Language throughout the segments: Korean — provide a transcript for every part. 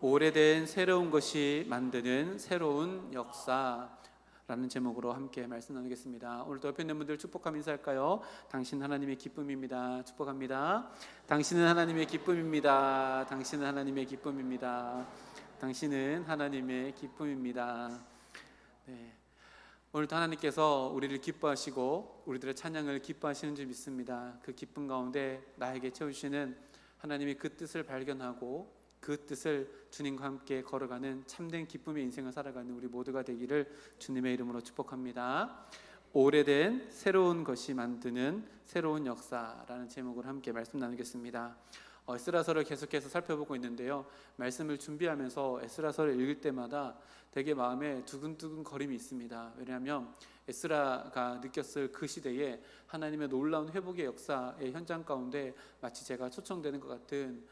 오래된 새로운 것이 만드는 새로운 역사라는 제목으로 함께 말씀 나누겠습니다. 오늘도 옆에 있는 분들 축복하며 인사할까요? 당신 하나님의 기쁨입니다. 축복합니다. 당신은 하나님의 기쁨입니다. 당신은 하나님의 기쁨입니다. 당신은 하나님의 기쁨입니다. 네. 오늘도 하나님께서 우리를 기뻐하시고 우리들의 찬양을 기뻐하시는 줄 믿습니다. 그 기쁨 가운데 나에게 채우시는 하나님의 그 뜻을 발견하고 그 뜻을 주님과 함께 걸어가는 참된 기쁨의 인생을 살아가는 우리 모두가 되기를 주님의 이름으로 축복합니다. 오래된 새로운 것이 만드는 새로운 역사라는 제목으로 함께 말씀 나누겠습니다. 에스라서를 계속해서 살펴보고 있는데요, 말씀을 준비하면서 에스라서를 읽을 때마다 되게 마음에 두근두근 거림이 있습니다. 왜냐하면 에스라가 느꼈을 그 시대에 하나님의 놀라운 회복의 역사의 현장 가운데 마치 제가 초청되는 것 같은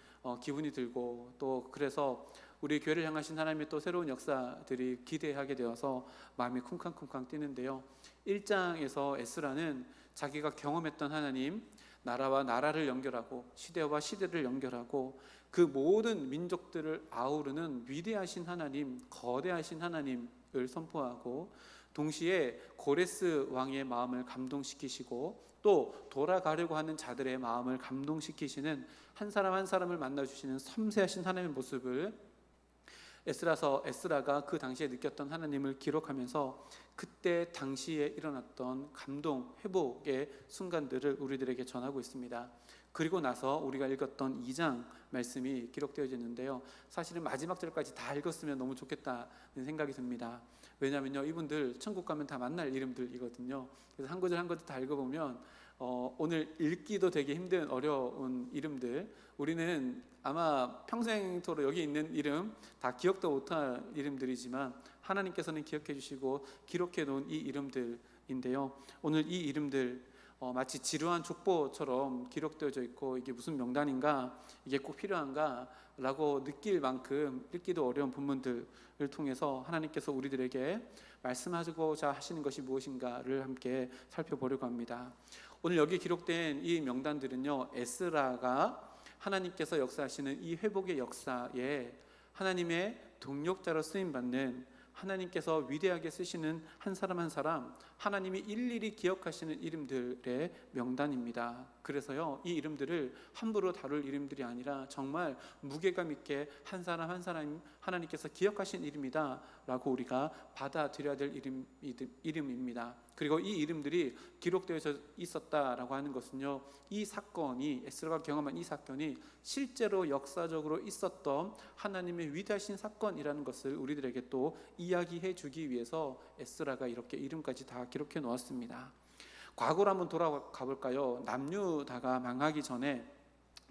기분이 들고, 또 그래서 우리 교회를 향하신 하나님의 또 새로운 역사들이 기대하게 되어서 마음이 쿵쾅쿵쾅 뛰는데요, 1장에서 에스라는 자기가 경험했던 하나님, 나라와 나라를 연결하고 시대와 시대를 연결하고 그 모든 민족들을 아우르는 위대하신 하나님, 거대하신 하나님을 선포하고, 동시에 고레스 왕의 마음을 감동시키시고 또 돌아가려고 하는 자들의 마음을 감동시키시는 한 사람 한 사람을 만나주시는 섬세하신 하나님의 모습을 에스라가 그 당시에 느꼈던 하나님을 기록하면서 그때 당시에 일어났던 감동, 회복의 순간들을 우리들에게 전하고 있습니다. 그리고 나서 우리가 읽었던 2장 말씀이 기록되어졌는데요, 사실은 마지막 절까지 다 읽었으면 너무 좋겠다는 생각이 듭니다. 왜냐하면요, 이분들 천국 가면 다 만날 이름들이거든요. 그래서 한 구절 한 구절 다 읽어보면 오늘 읽기도 되게 힘든 어려운 이름들, 우리는 아마 평생토록 여기 있는 이름 다 기억도 못할 이름들이지만 하나님께서는 기억해 주시고 기록해 놓은 이 이름들인데요, 오늘 이 이름들 마치 지루한 족보처럼 기록되어져 있고 이게 무슨 명단인가, 이게 꼭 필요한가 라고 느낄 만큼 읽기도 어려운 본문들을 통해서 하나님께서 우리들에게 말씀하고자 하시는 것이 무엇인가를 함께 살펴보려고 합니다. 오늘 여기 기록된 이 명단들은요, 에스라가 하나님께서 역사하시는 이 회복의 역사에 하나님의 동력자로 쓰임받는, 하나님께서 위대하게 쓰시는 한 사람 한 사람, 하나님이 일일이 기억하시는 이름들의 명단입니다. 그래서요, 이 이름들을 함부로 다룰 이름들이 아니라 정말 무게감 있게 한 사람 한 사람 하나님께서 기억하신 이름이다 라고 우리가 받아들여야 될 이름입니다. 그리고 이 이름들이 기록되어져 있었다라고 하는 것은요, 이 사건이, 에스라가 경험한 이 사건이 실제로 역사적으로 있었던 하나님의 위대하신 사건이라는 것을 우리들에게 또 이야기해 주기 위해서 에스라가 이렇게 이름까지 다 기록해 놓았습니다. 과거로 한번 돌아가 볼까요? 남유다가 망하기 전에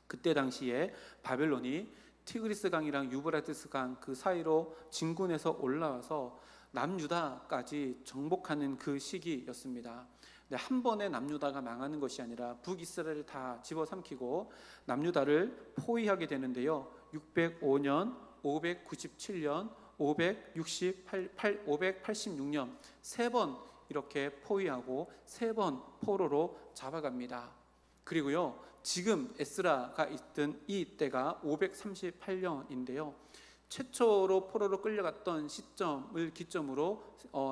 그때 당시에 바벨론이 티그리스 강이랑 유브라데스 강 그 사이로 진군해서 올라와서 남유다까지 정복하는 그 시기였습니다. 한 번에 남유다가 망하는 것이 아니라 북이스라엘을 다 집어삼키고 남유다를 포위하게 되는데요, 605년, 597년, 586년 세 번 이렇게 포위하고 세 번 포로로 잡아갑니다. 그리고요, 지금 에스라가 있던 이 때가 538년인데요 최초로 포로로 끌려갔던 시점을 기점으로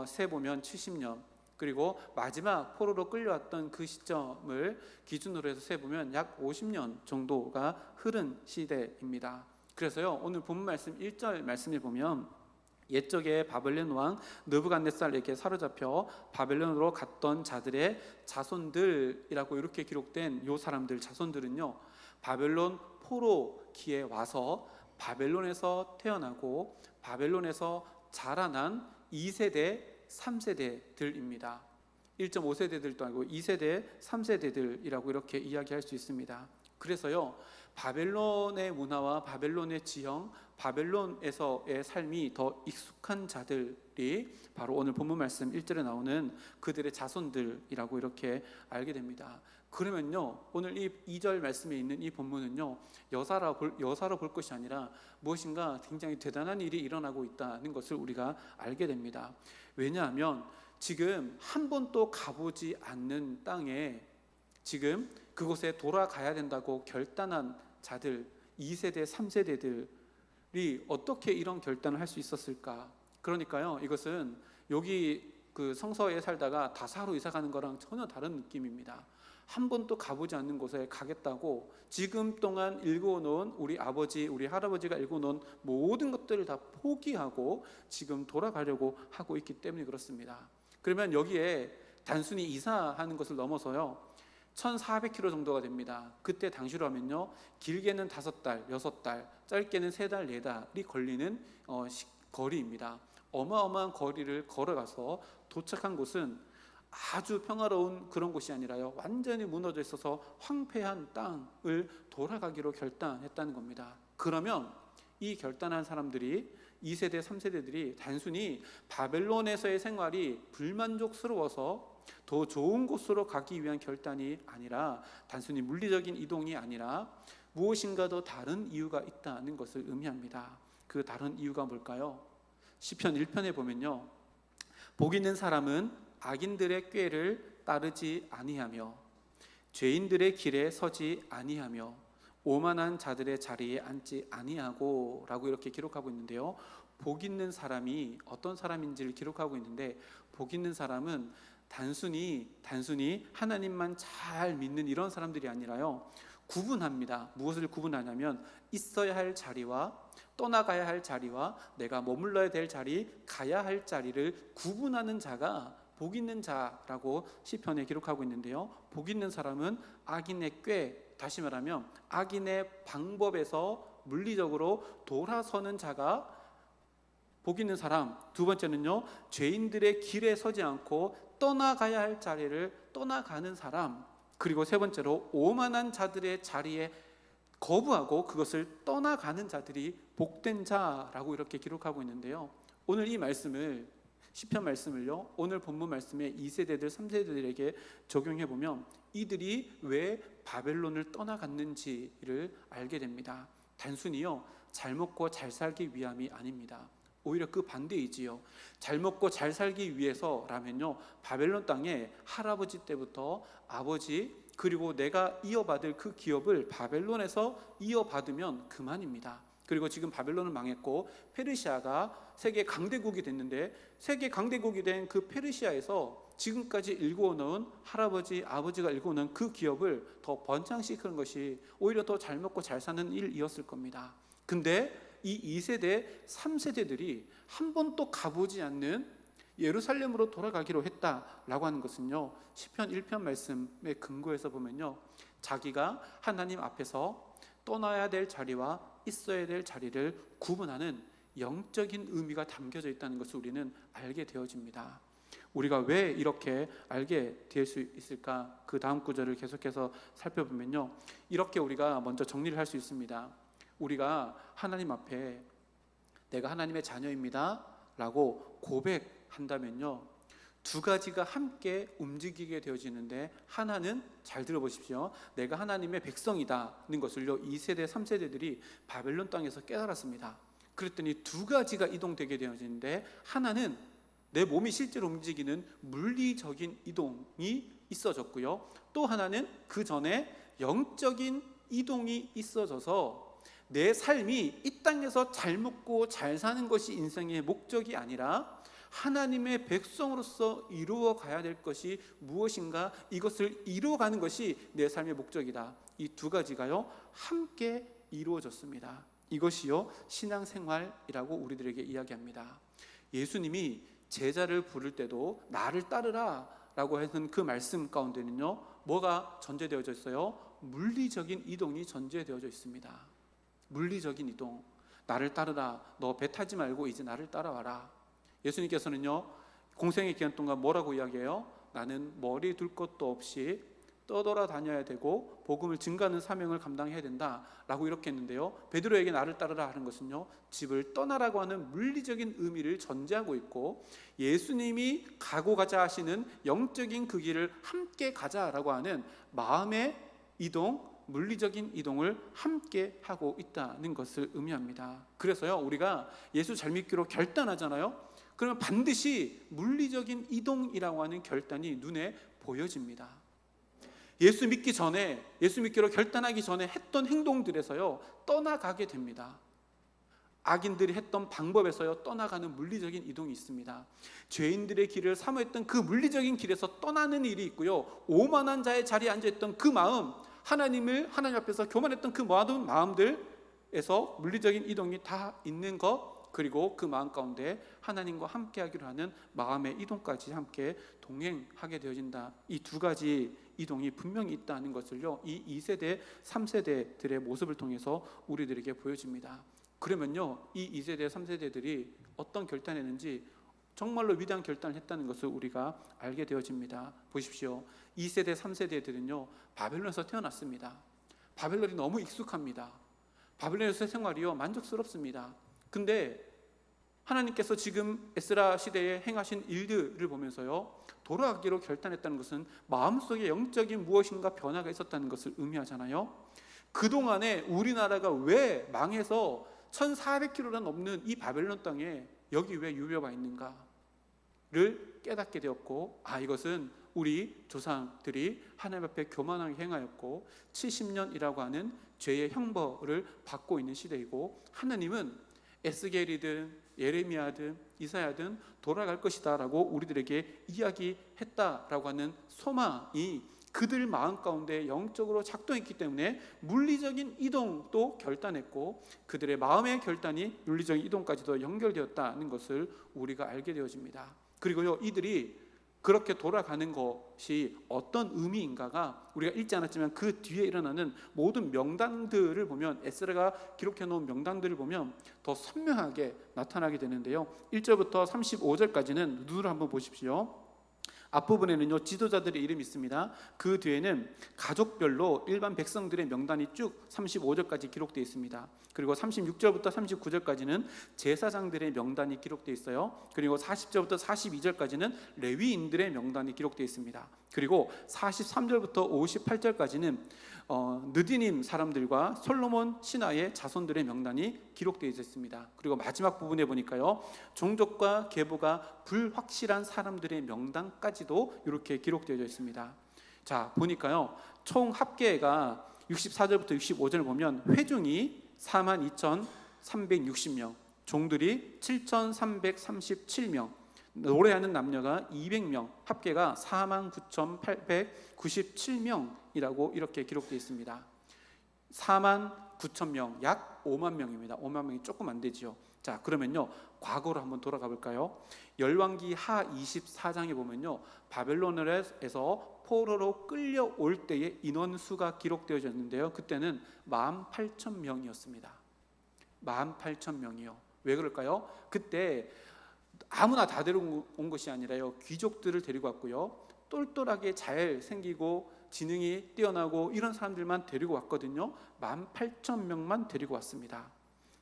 세보면 70년, 그리고 마지막 포로로 끌려왔던 그 시점을 기준으로 해서 세보면 약 50년 정도가 흐른 시대입니다. 그래서요, 오늘 본문 말씀 1절 말씀을 보면 옛적에 바벨론 왕 느부갓네살에게 사로잡혀 바벨론으로 갔던 자들의 자손들이라고 이렇게 기록된 요 사람들, 자손들은요, 바벨론 포로기에 와서 바벨론에서 태어나고 바벨론에서 자라난 2세대, 3세대들입니다. 1.5세대들도 아니고 2세대, 3세대들이라고 이렇게 이야기할 수 있습니다. 그래서요, 바벨론의 문화와 바벨론의 지형, 바벨론에서의 삶이 더 익숙한 자들이 바로 오늘 본문 말씀 1절에 나오는 그들의 자손들이라고 이렇게 알게 됩니다. 그러면요, 오늘 이 2절 말씀에 있는 이 본문은요, 여사로 볼 것이 아니라 무엇인가 굉장히 대단한 일이 일어나고 있다는 것을 우리가 알게 됩니다. 왜냐하면 지금 한 번도 가보지 않는 땅에 지금 그곳에 돌아가야 된다고 결단한 자들, 2세대, 3세대들이 어떻게 이런 결단을 할 수 있었을까? 그러니까요, 이것은 여기 그 성서에 살다가 다사로 이사 가는 거랑 전혀 다른 느낌입니다. 한 번도 가보지 않는 곳에 가겠다고 지금 동안 읽어놓은 우리 아버지, 우리 할아버지가 읽어놓은 모든 것들을 다 포기하고 지금 돌아가려고 하고 있기 때문에 그렇습니다. 그러면 여기에 단순히 이사하는 것을 넘어서요, 1400km 정도가 됩니다. 그때 당시로 하면요, 길게는 5달, 6달, 짧게는 3달, 4달이 걸리는 거리입니다. 어마어마한 거리를 걸어가서 도착한 곳은 아주 평화로운 그런 곳이 아니라요, 완전히 무너져 있어서 황폐한 땅을 돌아가기로 결단했다는 겁니다. 그러면 이 결단한 사람들이 2세대, 3세대들이 단순히 바벨론에서의 생활이 불만족스러워서 더 좋은 곳으로 가기 위한 결단이 아니라, 단순히 물리적인 이동이 아니라 무엇인가 더 다른 이유가 있다는 것을 의미합니다. 그 다른 이유가 뭘까요? 시편 1편에 보면요, 복 있는 사람은 악인들의 꾀를 따르지 아니하며 죄인들의 길에 서지 아니하며 오만한 자들의 자리에 앉지 아니하고 라고 이렇게 기록하고 있는데요, 복 있는 사람이 어떤 사람인지를 기록하고 있는데, 복 있는 사람은 단순히 하나님만 잘 믿는 이런 사람들이 아니라요, 구분합니다. 무엇을 구분하냐면 있어야 할 자리와 떠나가야 할 자리와 내가 머물러야 될 자리, 가야 할 자리를 구분하는 자가 복 있는 자라고 시편에 기록하고 있는데요, 복 있는 사람은 악인의 꾀, 다시 말하면 악인의 방법에서 물리적으로 돌아서는 자가 복 있는 사람. 두 번째는요, 죄인들의 길에 서지 않고 떠나가야 할 자리를 떠나가는 사람. 그리고 세 번째로 오만한 자들의 자리에 거부하고 그것을 떠나가는 자들이 복된 자라고 이렇게 기록하고 있는데요, 오늘 이 말씀을, 시편 말씀을요, 오늘 본문 말씀에 2세대들 3세대들에게 적용해 보면 이들이 왜 바벨론을 떠나갔는지를 알게 됩니다. 단순히요, 잘 먹고 잘 살기 위함이 아닙니다. 오히려 그 반대이지요. 잘 먹고 잘 살기 위해서라면요, 바벨론 땅에 할아버지 때부터 아버지, 그리고 내가 이어받을 그 기업을 바벨론에서 이어받으면 그만입니다. 그리고 지금 바벨론은 망했고 페르시아가 세계 강대국이 됐는데, 세계 강대국이 된 그 페르시아에서 지금까지 일궈놓은 할아버지, 아버지가 일궈놓은 그 기업을 더 번창시키는 것이 오히려 더 잘 먹고 잘 사는 일이었을 겁니다. 근데 이 2세대, 3세대들이 한 번도 가보지 않는 예루살렘으로 돌아가기로 했다라고 하는 것은요, 시편 1편 말씀의 근거에서 보면요, 자기가 하나님 앞에서 떠나야 될 자리와 있어야 될 자리를 구분하는 영적인 의미가 담겨져 있다는 것을 우리는 알게 되어집니다. 우리가 왜 이렇게 알게 될 수 있을까? 그 다음 구절을 계속해서 살펴보면요, 이렇게 우리가 먼저 정리를 할 수 있습니다. 우리가 하나님 앞에 내가 하나님의 자녀입니다 라고 고백한다면요, 두 가지가 함께 움직이게 되어지는데, 하나는, 잘 들어보십시오, 내가 하나님의 백성이다는 것을요 2세대 3세대들이 바벨론 땅에서 깨달았습니다. 그랬더니 두 가지가 이동되게 되어지는데, 하나는 내 몸이 실제로 움직이는 물리적인 이동이 있어졌고요, 또 하나는 그 전에 영적인 이동이 있어져서 내 삶이 이 땅에서 잘 먹고 잘 사는 것이 인생의 목적이 아니라 하나님의 백성으로서 이루어 가야 될 것이 무엇인가, 이것을 이루어가는 것이 내 삶의 목적이다. 이 두 가지가요 함께 이루어졌습니다. 이것이요 신앙생활이라고 우리들에게 이야기합니다. 예수님이 제자를 부를 때도 나를 따르라 라고 했던 그 말씀 가운데는요, 뭐가 전제되어져 있어요? 물리적인 이동이 전제되어져 있습니다. 물리적인 이동, 나를 따르라, 너 배 타지 말고 이제 나를 따라와라. 예수님께서는요 공생의 기간 동안 뭐라고 이야기해요? 나는 머리 둘 것도 없이 떠돌아다녀야 되고 복음을 증가하는 사명을 감당해야 된다라고 이렇게 했는데요, 베드로에게 나를 따르라 하는 것은요 집을 떠나라고 하는 물리적인 의미를 전제하고 있고, 예수님이 가고 가자 하시는 영적인 그 길을 함께 가자라고 하는 마음의 이동, 물리적인 이동을 함께 하고 있다는 것을 의미합니다. 그래서요 우리가 예수 잘 믿기로 결단하잖아요. 그러면 반드시 물리적인 이동이라고 하는 결단이 눈에 보여집니다. 예수 믿기 전에, 예수 믿기로 결단하기 전에 했던 행동들에서요 떠나가게 됩니다. 악인들이 했던 방법에서요 떠나가는 물리적인 이동이 있습니다. 죄인들의 길을 사모했던 그 물리적인 길에서 떠나는 일이 있고요, 오만한 자의 자리에 앉아있던 그 마음, 하나님 앞에서 교만했던 그 모든 마음들에서 물리적인 이동이 다 있는 것, 그리고 그 마음 가운데 하나님과 함께 하기로 하는 마음의 이동까지 함께 동행하게 되어진다. 이 두 가지 이동이 분명히 있다는 것을요, 이 2세대 3세대들의 모습을 통해서 우리들에게 보여집니다. 그러면요, 이 2세대 3세대들이 어떤 결단을 했는지 정말로 위대한 결단을 했다는 것을 우리가 알게 되어집니다. 보십시오. 2세대 3세대들은요 바벨론에서 태어났습니다. 바벨론이 너무 익숙합니다. 바벨론에서의 생활이요 만족스럽습니다. 근데 하나님께서 지금 에스라 시대에 행하신 일들을 보면서요 돌아가기로 결단했다는 것은 마음속에 영적인 무엇인가 변화가 있었다는 것을 의미하잖아요. 그동안에 우리나라가 왜 망해서 1400km나 넘는 이 바벨론 땅에 여기 왜 유배가 있는가를 깨닫게 되었고, 이것은 우리 조상들이 하나님 앞에 교만하게 행하였고 70년이라고 하는 죄의 형벌을 받고 있는 시대이고, 하나님은 에스겔이든 예레미야든 이사야든 돌아갈 것이다 라고 우리들에게 이야기했다라고 하는 소망이 그들 마음 가운데 영적으로 작동했기 때문에 물리적인 이동도 결단했고, 그들의 마음의 결단이 물리적인 이동까지도 연결되었다는 것을 우리가 알게 되어집니다. 그리고요, 이들이 그렇게 돌아가는 것이 어떤 의미인가가 우리가 읽지 않았지만 그 뒤에 일어나는 모든 명단들을 보면, 에스라가 기록해 놓은 명단들을 보면 더 선명하게 나타나게 되는데요, 1절부터 35절까지는 누구를 한번 보십시오. 앞부분에는요 지도자들의 이름이 있습니다. 그 뒤에는 가족별로 일반 백성들의 명단이 쭉 35절까지 기록되어 있습니다. 그리고 36절부터 39절까지는 제사장들의 명단이 기록되어 있어요. 그리고 40절부터 42절까지는 레위인들의 명단이 기록되어 있습니다. 그리고 43절부터 58절까지는 느디님 사람들과 솔로몬 신하의 자손들의 명단이 기록되어 있습니다. 그리고 마지막 부분에 보니까요 종족과 계보가 불확실한 사람들의 명단까지도 이렇게 기록되어 있습니다. 자, 보니까요 총 합계가 64절부터 65절을 보면 회중이 42,360명, 종들이 7,337명, 노래하는 남녀가 200명, 합계가 49,897명이라고 이렇게 기록되어 있습니다. 49,000명, 약 5만 명입니다. 5만 명이 조금 안 되죠. 자, 그러면요 과거로 한번 돌아가 볼까요? 열왕기 하 24장에 보면요 바벨론에서 포로로 끌려올 때의 인원수가 기록되어졌는데요, 그때는 18,000명이었습니다. 18,000명이요. 왜 그럴까요? 그때 아무나 다 데려온 것이 아니라요 귀족들을 데리고 왔고요, 똘똘하게 잘 생기고 지능이 뛰어나고 이런 사람들만 데리고 왔거든요. 18,000명만 데리고 왔습니다.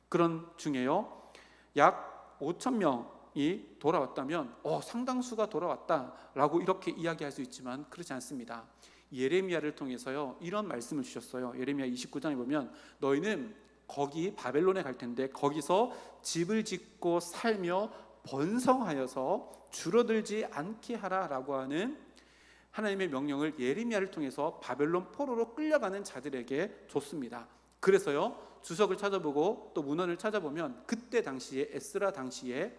그런 중에요 약 5,000명이 돌아왔다면 상당수가 돌아왔다라고 이렇게 이야기할 수 있지만 그렇지 않습니다. 예레미야를 통해서요 이런 말씀을 주셨어요. 예레미야 29장에 보면 너희는 거기 바벨론에 갈 텐데 거기서 집을 짓고 살며 번성하여서 줄어들지 않게 하라라고 하는 하나님의 명령을 예레미야를 통해서 바벨론 포로로 끌려가는 자들에게 줬습니다. 그래서요 주석을 찾아보고 또 문헌을 찾아보면 그때 당시에 에스라 당시에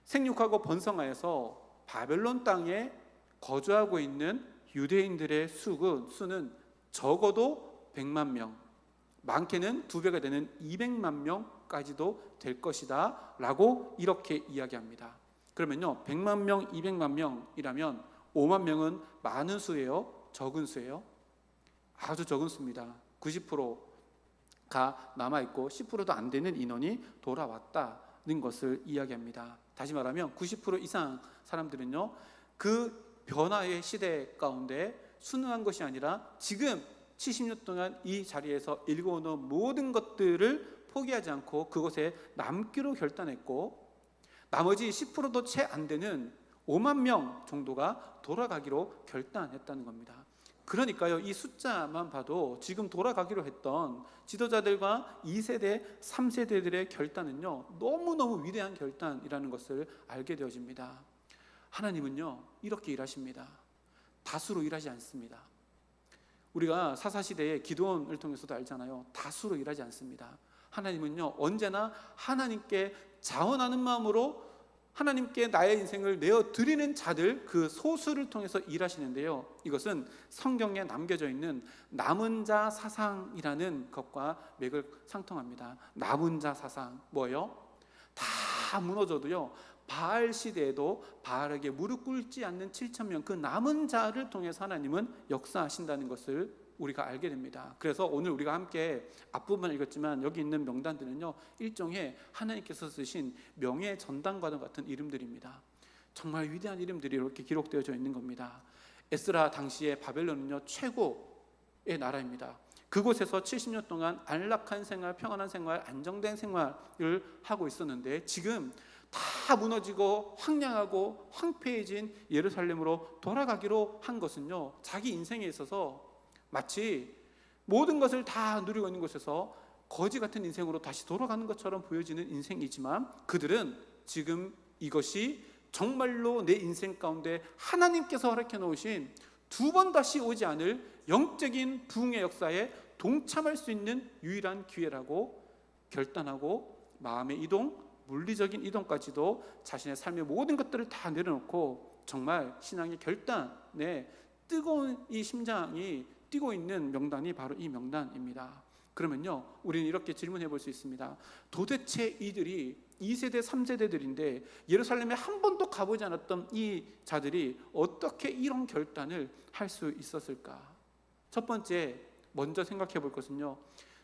생육하고 번성하여서 바벨론 땅에 거주하고 있는 유대인들의 수는 적어도 100만 명, 많게는 2배가 되는 200만 명까지도 될 것이다 라고 이렇게 이야기합니다. 그러면요 100만 명, 200만 명이라면 5만 명은 많은 수예요? 적은 수예요? 아주 적은 수입니다. 90%가 남아있고 10%도 안 되는 인원이 돌아왔다는 것을 이야기합니다. 다시 말하면 90% 이상 사람들은요 그 변화의 시대 가운데 순응한 것이 아니라 지금 70년 동안 이 자리에서 읽어오는 모든 것들을 포기하지 않고 그곳에 남기로 결단했고, 나머지 10%도 채 안 되는 5만 명 정도가 돌아가기로 결단했다는 겁니다. 그러니까요 이 숫자만 봐도 지금 돌아가기로 했던 지도자들과 2세대 3세대들의 결단은요 너무너무 위대한 결단이라는 것을 알게 되어집니다. 하나님은요 이렇게 일하십니다. 다수로 일하지 않습니다. 우리가 사사시대의 기도원을 통해서도 알잖아요. 다수로 일하지 않습니다. 하나님은요, 언제나 하나님께 자원하는 마음으로 하나님께 나의 인생을 내어드리는 자들, 그 소수를 통해서 일하시는데요, 이것은 성경에 남겨져 있는 남은 자 사상이라는 것과 맥을 상통합니다. 남은 자 사상, 뭐예요? 다 무너져도요, 바알 시대에도 바알에게 무릎 꿇지 않는 7,000명, 그 남은 자를 통해서 하나님은 역사하신다는 것을 우리가 알게 됩니다. 그래서 오늘 우리가 함께 앞부분 읽었지만 여기 있는 명단들은요, 일종의 하나님께서 쓰신 명예 전당과 같은 이름들입니다. 정말 위대한 이름들이 이렇게 기록되어져 있는 겁니다. 에스라 당시에 바벨론은요, 최고의 나라입니다. 그곳에서 70년 동안 안락한 생활, 평안한 생활, 안정된 생활을 하고 있었는데, 지금 다 무너지고 황량하고 황폐해진 예루살렘으로 돌아가기로 한 것은요, 자기 인생에 있어서 마치 모든 것을 다 누리고 있는 곳에서 거지 같은 인생으로 다시 돌아가는 것처럼 보여지는 인생이지만, 그들은 지금 이것이 정말로 내 인생 가운데 하나님께서 허락해 놓으신 두 번 다시 오지 않을 영적인 부흥의 역사에 동참할 수 있는 유일한 기회라고 결단하고, 마음의 이동, 물리적인 이동까지도 자신의 삶의 모든 것들을 다 내려놓고 정말 신앙의 결단에 뜨거운 이 심장이 뛰고 있는 명단이 바로 이 명단입니다. 그러면요, 우리는 이렇게 질문해 볼 수 있습니다. 도대체 이들이 2세대, 3세대들인데 예루살렘에 한 번도 가보지 않았던 이 자들이 어떻게 이런 결단을 할 수 있었을까? 첫 번째, 먼저 생각해 볼 것은요,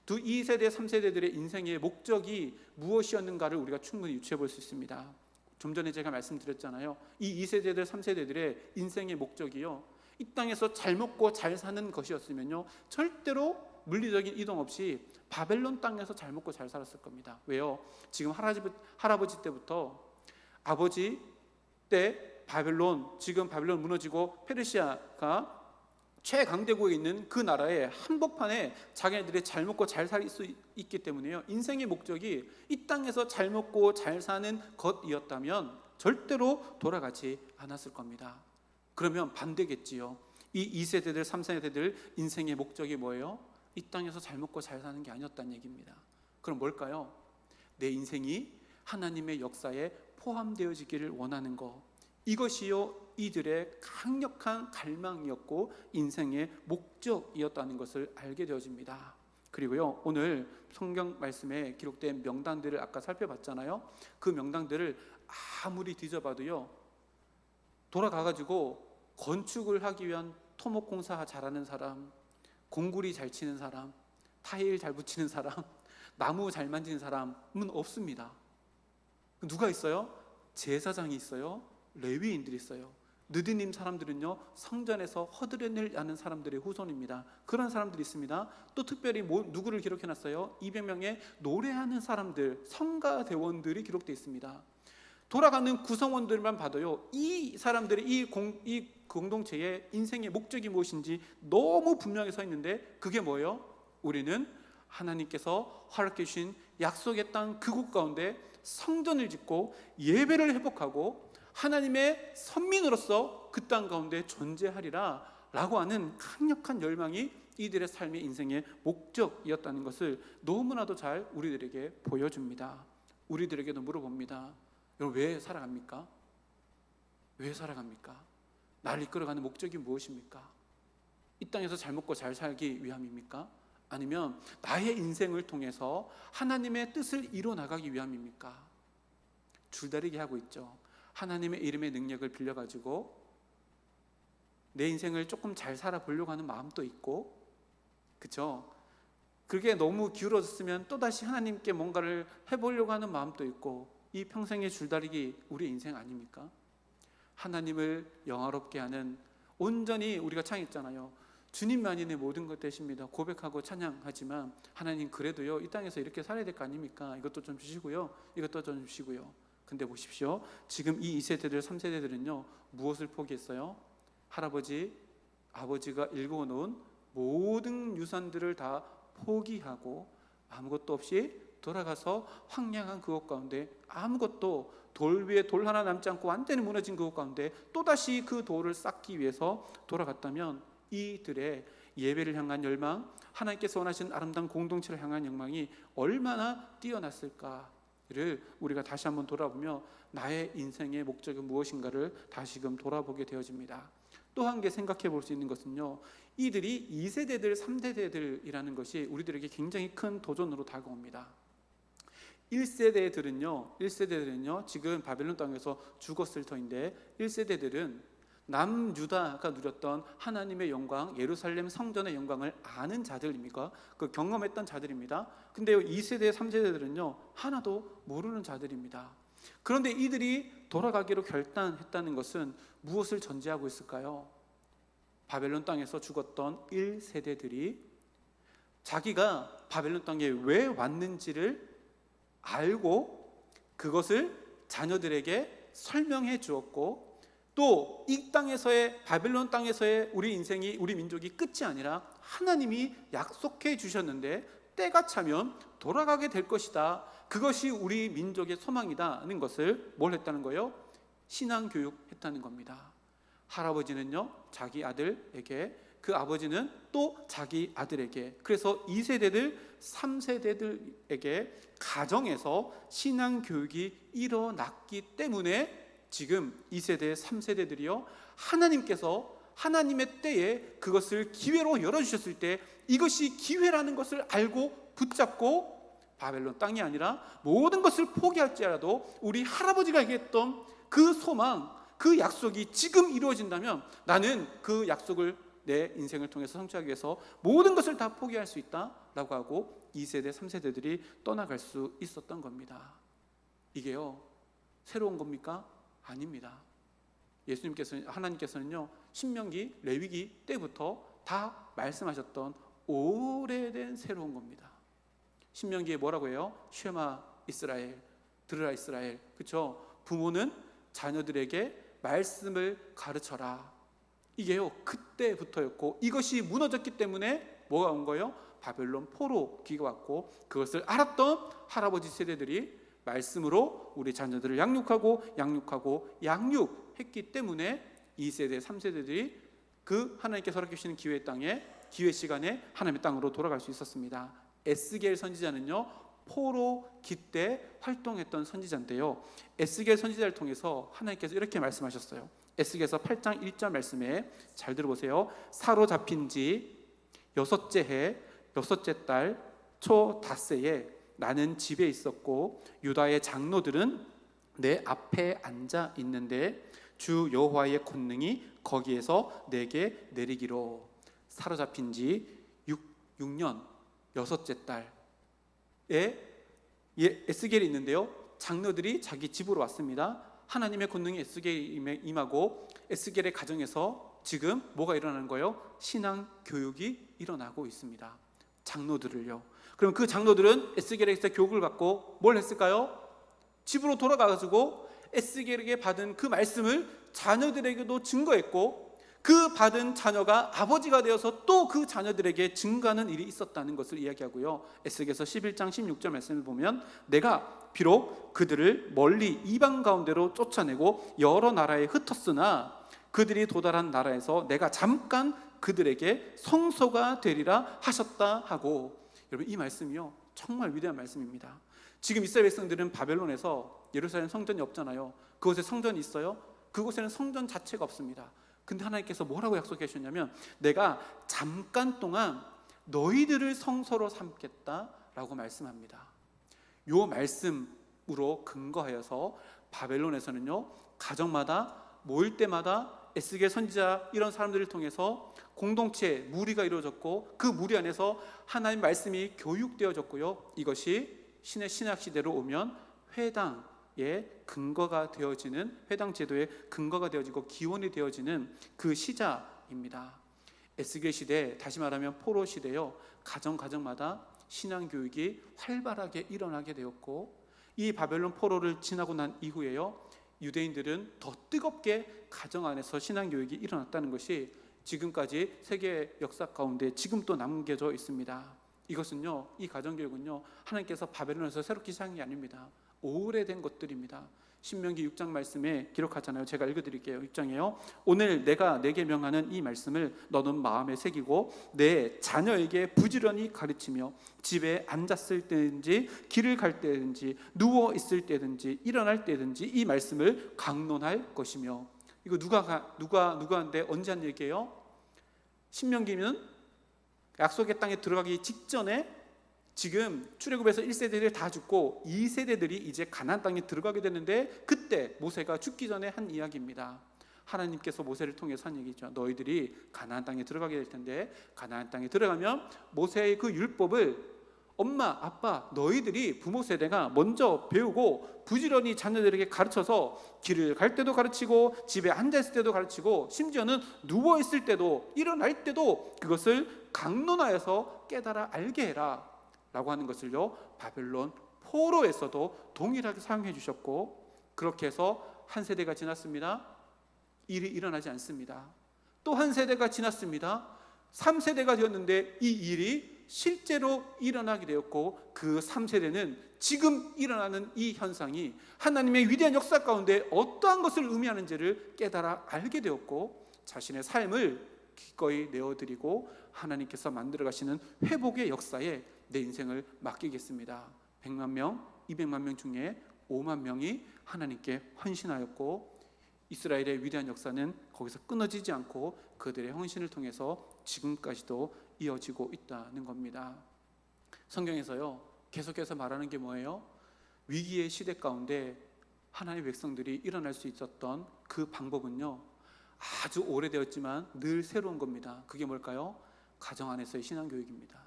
2세대, 3세대들의 인생의 목적이 무엇이었는가를 우리가 충분히 유추해 볼 수 있습니다. 좀 전에 제가 말씀드렸잖아요. 이 2세대들, 3세대들의 인생의 목적이요, 이 땅에서 잘 먹고 잘 사는 것이었으면요, 절대로 물리적인 이동 없이 바벨론 땅에서 잘 먹고 잘 살았을 겁니다. 왜요? 지금 할아버지 때부터 아버지 때 바벨론, 지금 바벨론 무너지고 페르시아가 최강대국에 있는 그 나라의 한복판에 자기네들이 잘 먹고 잘 살 수 있기 때문에요, 인생의 목적이 이 땅에서 잘 먹고 잘 사는 것이었다면 절대로 돌아가지 않았을 겁니다. 그러면 반대겠지요. 이 2세대들, 3세대들 인생의 목적이 뭐예요? 이 땅에서 잘 먹고 잘 사는 게 아니었다는 얘기입니다. 그럼 뭘까요? 내 인생이 하나님의 역사에 포함되어지기를 원하는 것, 이것이요, 이들의 강력한 갈망이었고 인생의 목적이었다는 것을 알게 되어집니다. 그리고요, 오늘 성경 말씀에 기록된 명단들을 아까 살펴봤잖아요. 그 명단들을 아무리 뒤져봐도요, 돌아가가지고 건축을 하기 위한 토목공사 잘하는 사람, 공구리 잘 치는 사람, 타일 잘 붙이는 사람, 나무 잘 만지는 사람은 없습니다. 누가 있어요? 제사장이 있어요. 레위인들이 있어요. 느디님 사람들은요, 성전에서 허드렛을 하는 사람들의 후손입니다. 그런 사람들이 있습니다. 또 특별히 누구를 기록해놨어요? 200명의 노래하는 사람들, 성가대원들이 기록되어 있습니다. 돌아가는 구성원들만 봐도요, 이 사람들의 이 공동체의 인생의 목적이 무엇인지 너무 분명히 서 있는데, 그게 뭐예요? 우리는 하나님께서 허락해 주신 약속의 땅 그곳 가운데 성전을 짓고 예배를 회복하고 하나님의 선민으로서 그 땅 가운데 존재하리라 라고 하는 강력한 열망이 이들의 삶의 인생의 목적이었다는 것을 너무나도 잘 우리들에게 보여줍니다. 우리들에게도 물어봅니다. 여러분, 왜 살아갑니까? 왜 살아갑니까? 나를 이끌어가는 목적이 무엇입니까? 이 땅에서 잘 먹고 잘 살기 위함입니까? 아니면 나의 인생을 통해서 하나님의 뜻을 이뤄나가기 위함입니까? 줄다리기 하고 있죠. 하나님의 이름의 능력을 빌려가지고 내 인생을 조금 잘 살아보려고 하는 마음도 있고, 그렇죠? 그게 너무 기울어졌으면 또다시 하나님께 뭔가를 해보려고 하는 마음도 있고, 이 평생의 줄다리기 우리의 인생 아닙니까? 하나님을 영화롭게 하는, 온전히 우리가 창했잖아요. 주님만이 내 모든 것 되십니다 고백하고 찬양하지만, 하나님 그래도요, 이 땅에서 이렇게 살아야 될 거 아닙니까? 이것도 좀 주시고요, 이것도 좀 주시고요. 근데 보십시오, 지금 이 2세대들, 3세대들은요 무엇을 포기했어요? 할아버지, 아버지가 일궈놓은 모든 유산들을 다 포기하고 아무것도 없이 돌아가서 황량한 그곳 가운데, 아무것도 돌 위에 돌 하나 남지 않고 완전히 무너진 그곳 가운데 또다시 그 돌을 쌓기 위해서 돌아갔다면, 이들의 예배를 향한 열망, 하나님께서 원하시는 아름다운 공동체를 향한 열망이 얼마나 뛰어났을까를 우리가 다시 한번 돌아보며 나의 인생의 목적은 무엇인가를 다시금 돌아보게 되어집니다. 또 한 개 생각해 볼 수 있는 것은요, 이들이 2세대들, 3세대들이라는 것이 우리들에게 굉장히 큰 도전으로 다가옵니다. 1세대들은요 지금 바벨론 땅에서 죽었을 터인데, 1세대들은 남유다가 누렸던 하나님의 영광, 예루살렘 성전의 영광을 아는 자들입니까? 그 경험했던 자들입니다. 근데 2세대, 3세대들은요 하나도 모르는 자들입니다. 그런데 이들이 돌아가기로 결단했다는 것은 무엇을 전제하고 있을까요? 바벨론 땅에서 죽었던 1세대들이 자기가 바벨론 땅에 왜 왔는지를 알고 그것을 자녀들에게 설명해 주었고, 또 이 땅에서의, 바벨론 땅에서의 우리 인생이, 우리 민족이 끝이 아니라 하나님이 약속해 주셨는데 때가 차면 돌아가게 될 것이다, 그것이 우리 민족의 소망이다는 것을 뭘 했다는 거예요? 신앙교육했다는 겁니다. 할아버지는요 자기 아들에게, 그 아버지는 또 자기 아들에게, 그래서 2세대들 3세대들에게 가정에서 신앙교육이 일어났기 때문에 지금 2세대 3세대들이요 하나님께서 하나님의 때에 그것을 기회로 열어주셨을 때 이것이 기회라는 것을 알고 붙잡고 바벨론 땅이 아니라 모든 것을 포기할지라도 우리 라버지가 얘기했던 그 소망, 그 약속이 지금 이루어진다면 나는 그 약속을 내 인생을 통해서 성취하기 위해서 모든 것을 다 포기할 수 있다라고 하고 2세대, 3세대들이 떠나갈 수 있었던 겁니다. 이게요 새로운 겁니까? 아닙니다. 하나님께서는요 신명기, 레위기 때부터 다 말씀하셨던 오래된 새로운 겁니다. 신명기에 뭐라고 해요? 쉐마 이스라엘, 들으라 이스라엘, 그렇죠? 부모는 자녀들에게 말씀을 가르쳐라. 이게요 그때부터였고, 이것이 무너졌기 때문에 뭐가 온 거예요? 바벨론 포로기가 왔고, 그것을 알았던 할아버지 세대들이 말씀으로 우리 자녀들을 양육했기 때문에 2세대, 3세대들이 그 하나님께서 허락해 주시는 기회 땅에, 기회 시간에 하나님의 땅으로 돌아갈 수 있었습니다. 에스겔 선지자는요 포로기 때 활동했던 선지자인데요, 에스겔 선지자를 통해서 하나님께서 이렇게 말씀하셨어요. 에스겔서 8장 1절 말씀에 잘 들어보세요. 사로잡힌 지 6째 해 6째 달 초 닷새에 나는 집에 있었고 유다의 장로들은 내 앞에 앉아 있는데 주 여호와의 권능이 거기에서 내게 내리기로. 사로잡힌 지 6년 6째 달에 에스겔이 있는데요, 장로들이 자기 집으로 왔습니다. 하나님의 권능이 에스겔에 임하고 에스겔의 가정에서 지금 뭐가 일어나는 거예요? 신앙 교육이 일어나고 있습니다. 장로들을요. 그럼 그 장로들은 에스겔에게서 교육을 받고 뭘 했을까요? 집으로 돌아가가지고 에스겔에게 받은 그 말씀을 자녀들에게도 증거했고, 그 받은 자녀가 아버지가 되어서 또 그 자녀들에게 증거하는 일이 있었다는 것을 이야기하고요. 에스겔서 11장 16절 말씀을 보면 내가 비록 그들을 멀리 이방 가운데로 쫓아내고 여러 나라에 흩었으나 그들이 도달한 나라에서 내가 잠깐 그들에게 성소가 되리라 하셨다 하고. 여러분 이 말씀이요 정말 위대한 말씀입니다. 지금 이스라엘 백성들은 바벨론에서 예루살렘 성전이 없잖아요. 그곳에 성전이 있어요? 그곳에는 성전 자체가 없습니다. 근데 하나님께서 뭐라고 약속해 주셨냐면 내가 잠깐 동안 너희들을 성소로 삼겠다라고 말씀합니다. 요 말씀으로 근거하여서 바벨론에서는요 가정마다 모일 때마다 에스겔 선지자 이런 사람들을 통해서 공동체 무리가 이루어졌고, 그 무리 안에서 하나님 말씀이 교육되어졌고요, 이것이 신의 신약 시대로 오면 회당의 근거가 되어지는, 회당 제도의 근거가 되어지고 기원이 되어지는 그 시작입니다. 에스겔 시대, 다시 말하면 포로 시대요, 가정마다 신앙 교육이 활발하게 일어나게 되었고, 이 바벨론 포로를 지나고 난 이후에요 유대인들은 더 뜨겁게 가정 안에서 신앙 교육이 일어났다는 것이 지금까지 세계 역사 가운데 지금 또 남겨져 있습니다. 이것은요, 이 가정 교육은요 하나님께서 바벨론에서 새롭게 시작한 게 아닙니다. 오래된 것들입니다. 신명기 6장 말씀에 기록하잖아요. 제가 읽어드릴게요. 6장에요. 오늘 내가 내게 명하는 이 말씀을 너는 마음에 새기고 내 자녀에게 부지런히 가르치며 집에 앉았을 때든지 길을 갈 때든지 누워 있을 때든지 일어날 때든지 이 말씀을 강론할 것이며. 이거 누가한테 언제 한 얘기예요? 신명기는 약속의 땅에 들어가기 직전에 지금 출애굽에서 1세대들이 다 죽고 2세대들이 이제 가나안 땅에 들어가게 되는데 그때 모세가 죽기 전에 한 이야기입니다. 하나님께서 모세를 통해서 한 얘기죠. 너희들이 가나안 땅에 들어가게 될 텐데 가나안 땅에 들어가면 모세의 그 율법을 엄마, 아빠, 너희들이 부모 세대가 먼저 배우고 부지런히 자녀들에게 가르쳐서 길을 갈 때도 가르치고 집에 앉아있을 때도 가르치고 심지어는 누워있을 때도 일어날 때도 그것을 강론하여서 깨달아 알게 해라 라고 하는 것을요, 바벨론 포로에서도 동일하게 사용해 주셨고, 그렇게 해서 한 세대가 지났습니다. 일이 일어나지 않습니다. 또 한 세대가 지났습니다. 3세대가 되었는데 이 일이 실제로 일어나게 되었고, 그 3세대는 지금 일어나는 이 현상이 하나님의 위대한 역사 가운데 어떠한 것을 의미하는지를 깨달아 알게 되었고, 자신의 삶을 기꺼이 내어드리고 하나님께서 만들어 가시는 회복의 역사에 내 인생을 맡기겠습니다. 100만 명, 200만 명 중에 5만 명이 하나님께 헌신하였고, 이스라엘의 위대한 역사는 거기서 끊어지지 않고 그들의 헌신을 통해서 지금까지도 이어지고 있다는 겁니다. 성경에서요, 계속해서 말하는 게 뭐예요? 위기의 시대 가운데 하나님의 백성들이 일어날 수 있었던 그 방법은요, 아주 오래되었지만 늘 새로운 겁니다. 그게 뭘까요? 가정 안에서의 신앙교육입니다.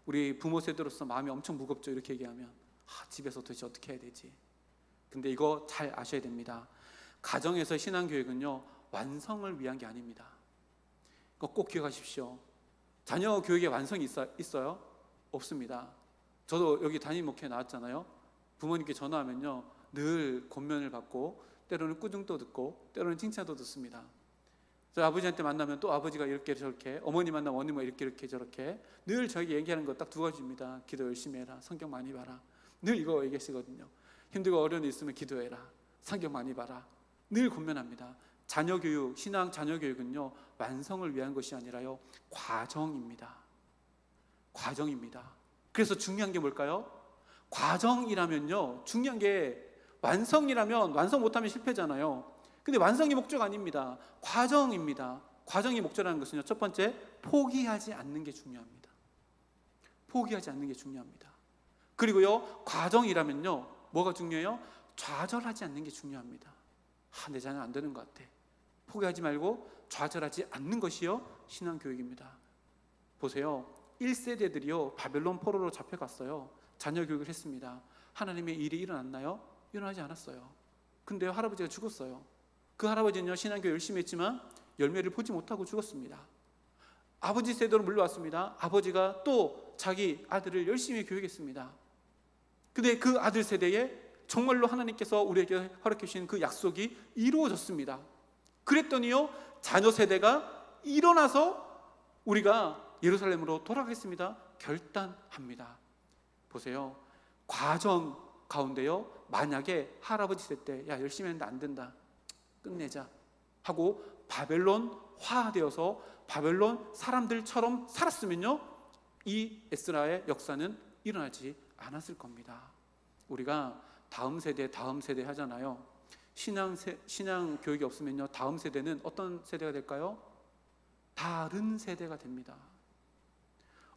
우리 부모 세대로서 마음이 엄청 무겁죠. 이렇게 얘기하면 집에서 도대체 어떻게 해야 되지? 근데 이거 잘 아셔야 됩니다. 가정에서 신앙교육은요, 완성을 위한 게 아닙니다. 이거 꼭 기억하십시오. 자녀 교육에 완성이 있어요? 없습니다. 저도 여기 담임 목회 나왔잖아요. 부모님께 전화하면요, 늘 권면을 받고 때로는 꾸중도 듣고 때로는 칭찬도 듣습니다. 저 아버지한테 만나면 또 아버지가 이렇게 저렇게, 어머니 만나면 어머니가 이렇게 저렇게 늘 저에게 얘기하는 거 딱 두 가지입니다. 기도 열심히 해라, 성경 많이 봐라. 늘 이거 얘기하시거든요. 힘들고 어려운 일 있으면 기도해라, 성경 많이 봐라. 늘 권면합니다. 자녀 교육, 신앙 자녀 교육은요, 완성을 위한 것이 아니라요, 과정입니다. 과정입니다. 그래서 중요한 게 뭘까요? 과정이라면요, 중요한 게, 완성이라면 완성 못하면 실패잖아요. 근데 완성이 목적 아닙니다. 과정입니다. 과정이 목적이라는 것은요, 첫 번째, 포기하지 않는 게 중요합니다. 포기하지 않는 게 중요합니다. 그리고요, 과정이라면요, 뭐가 중요해요? 좌절하지 않는 게 중요합니다. 내 자녀 안 되는 것 같아. 포기하지 말고 좌절하지 않는 것이요, 신앙교육입니다. 보세요, 1세대들이요 바벨론 포로로 잡혀갔어요. 자녀 교육을 했습니다. 하나님의 일이 일어났나요? 일어나지 않았어요. 근데 할아버지가 죽었어요. 그 할아버지는요, 신앙교육 열심히 했지만 열매를 보지 못하고 죽었습니다. 아버지 세대로 물러왔습니다. 아버지가 또 자기 아들을 열심히 교육했습니다. 근데 그 아들 세대에 정말로 하나님께서 우리에게 허락해 주신 그 약속이 이루어졌습니다. 그랬더니요, 자녀 세대가 일어나서 우리가 예루살렘으로 돌아가겠습니다 결단합니다. 보세요, 과정 가운데요, 만약에 할아버지 세대 야 열심히 했는데 안 된다, 끝내자 하고 바벨론화되어서 바벨론 사람들처럼 살았으면요, 이 에스라의 역사는 일어나지 않았을 겁니다. 우리가 다음 세대 하잖아요. 신앙 교육이 없으면요, 다음 세대는 어떤 세대가 될까요? 다른 세대가 됩니다.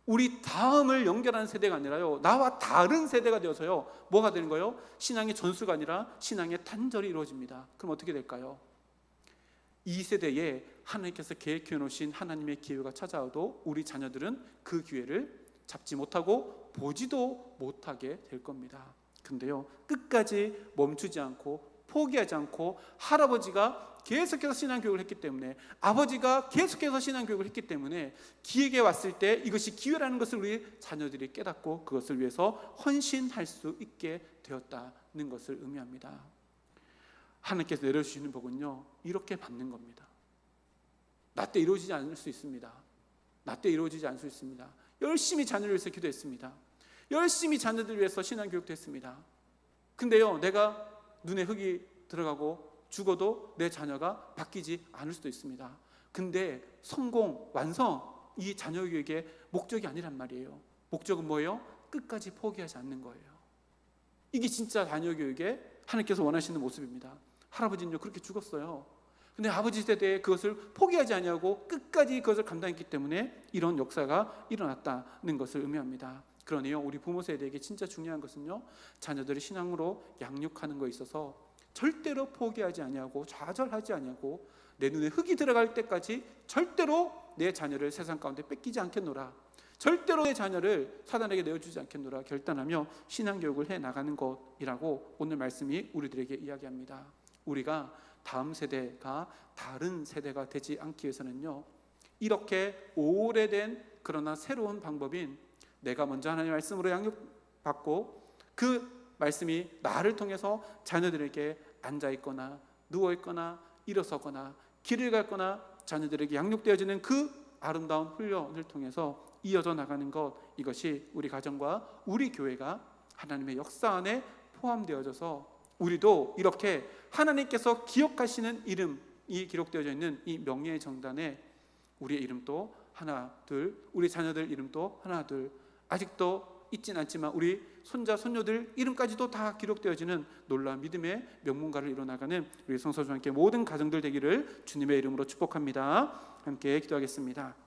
우리 다음을 연결하는 세대가 아니라요, 나와 다른 세대가 되어서요, 뭐가 되는 거예요? 신앙의 전수가 아니라 신앙의 단절이 이루어집니다. 그럼 어떻게 될까요? 이 세대에 하나님께서 계획해 놓으신 하나님의 기회가 찾아와도 우리 자녀들은 그 기회를 잡지 못하고 보지도 못하게 될 겁니다. 근데요, 끝까지 멈추지 않고 포기하지 않고 할아버지가 계속해서 신앙교육을 했기 때문에, 아버지가 계속해서 신앙교육을 했기 때문에 기회가 왔을 때 이것이 기회라는 것을 우리 자녀들이 깨닫고 그것을 위해서 헌신할 수 있게 되었다는 것을 의미합니다. 하나님께서 내려주시는 복은요, 이렇게 받는 겁니다. 나 때 이루어지지 않을 수 있습니다. 나 때 이루어지지 않을 수 있습니다. 열심히 자녀를 위해서 기도했습니다. 열심히 자녀들 위해서 신앙교육도 했습니다. 근데요, 내가 눈에 흙이 들어가고 죽어도 내 자녀가 바뀌지 않을 수도 있습니다. 근데 성공, 완성, 이 자녀 교육의 목적이 아니란 말이에요. 목적은 뭐예요? 끝까지 포기하지 않는 거예요. 이게 진짜 자녀 교육의 하나님께서 원하시는 모습입니다. 할아버지는요 그렇게 죽었어요. 근데 아버지 세대에 그것을 포기하지 아니하고 끝까지 그것을 감당했기 때문에 이런 역사가 일어났다는 것을 의미합니다. 그러네요. 우리 부모 세대에게 진짜 중요한 것은요, 자녀들을 신앙으로 양육하는 것에 있어서 절대로 포기하지 아니하고 좌절하지 아니하고 내 눈에 흙이 들어갈 때까지 절대로 내 자녀를 세상 가운데 뺏기지 않겠노라, 절대로 내 자녀를 사단에게 내어주지 않겠노라 결단하며 신앙교육을 해나가는 것이라고 오늘 말씀이 우리들에게 이야기합니다. 우리가 다음 세대가 다른 세대가 되지 않기 위해서는요, 이렇게 오래된 그러나 새로운 방법인 내가 먼저 하나님의 말씀으로 양육받고 그 말씀이 나를 통해서 자녀들에게 앉아있거나 누워있거나 일어서거나 길을 걷거나 자녀들에게 양육되어지는 그 아름다운 훈련을 통해서 이어져 나가는 것, 이것이 우리 가정과 우리 교회가 하나님의 역사 안에 포함되어져서 우리도 이렇게 하나님께서 기억하시는 이름이 기록되어져 있는 이 명예의 정단에 우리의 이름도 하나 둘, 우리 자녀들 이름도 하나 둘, 아직도 있진 않지만 우리 손자 손녀들 이름까지도 다 기록되어지는 놀라운 믿음의 명문가를 이뤄나가는 우리 성서주와 함께 모든 가정들 되기를 주님의 이름으로 축복합니다. 함께 기도하겠습니다.